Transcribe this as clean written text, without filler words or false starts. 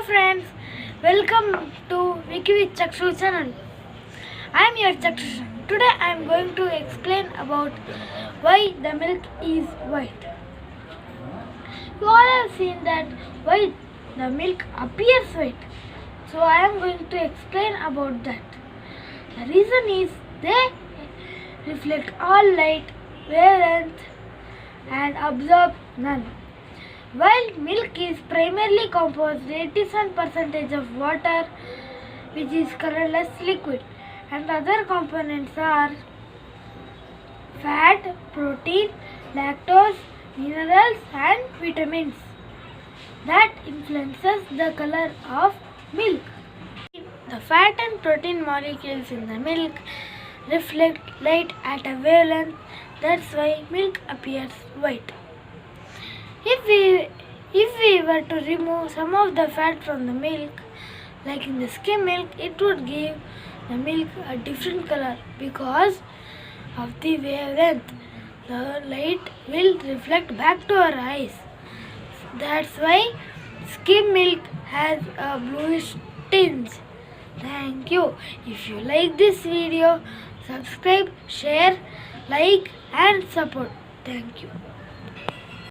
friends, welcome to Wiki with Chakshushan. I am your Chakshushan. Today I am going to explain about why the milk is white. You all have seen that why the milk appears white. So I am going to explain about that. The reason is they reflect all light, wavelength and absorb none. While milk is primarily composed 87% of water, which is colorless liquid, and other components are fat, protein, lactose, minerals and vitamins that influences the color of milk. The fat and protein molecules in the milk reflect light at a wavelength, that's why milk appears white. If we were to remove some of the fat from the milk, like in the skim milk, it would give the milk a different color because of the wavelength. The light will reflect back to our eyes. That's why skim milk has a bluish tinge. Thank you. If you like this video, subscribe, share, like and support. Thank you.